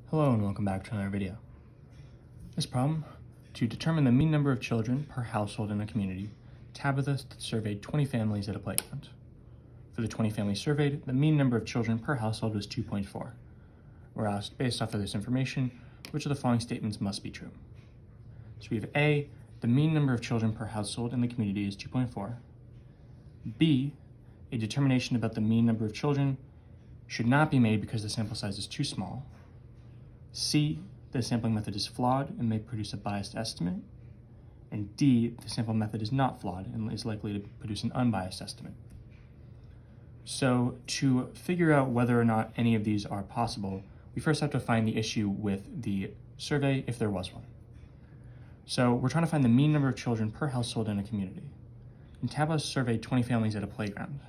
Hello and welcome back to another video. This problem, to determine the mean number of children per household in a community, Tabitha surveyed 20 families at a playground. For the 20 families surveyed, the mean number of children per household was 2.4. We're asked, based off of this information, which of the following statements must be true. So we have A, the mean number of children per household in the community is 2.4. B, a determination about the mean number of children should not be made because the sample size is too small. C, the sampling method is flawed and may produce a biased estimate. And D, the sample method is not flawed and is likely to produce an unbiased estimate. So to figure out whether or not any of these are possible, we first have to find the issue with the survey, if there was one. So we're trying to find the mean number of children per household in a community. And Tabitha surveyed 20 families at a playground.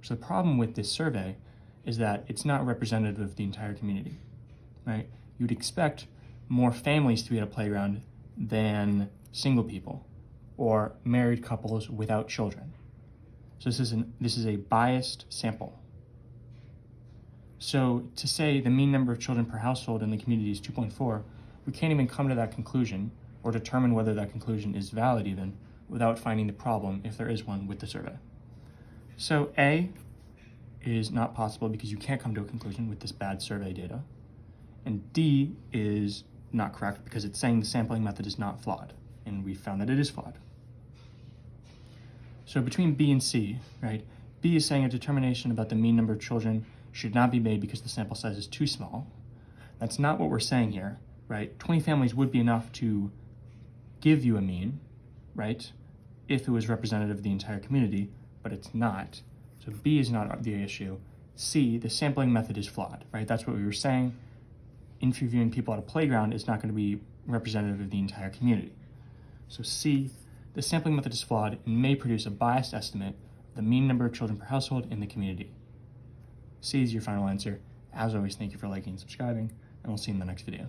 So the problem with this survey is that it's not representative of the entire community, right? You'd expect more families to be at a playground than single people or married couples without children. So this is a biased sample. So to say the mean number of children per household in the community is 2.4, we can't even come to that conclusion or determine whether that conclusion is valid even without finding the problem, if there is one, with the survey. So A is not possible because you can't come to a conclusion with this bad survey data. And D is not correct because it's saying the sampling method is not flawed, and we found that it is flawed. So between B and C, right, B is saying a determination about the mean number of children should not be made because the sample size is too small. That's not what we're saying here, right? 20 families would be enough to give you a mean, right, if it was representative of the entire community, but it's not. So B is not the issue. C, the sampling method is flawed, right? That's what we were saying. Interviewing people at a playground is not going to be representative of the entire community. So C, the sampling method is flawed and may produce a biased estimate of the mean number of children per household in the community. C is your final answer. As always, thank you for liking and subscribing, and we'll see you in the next video.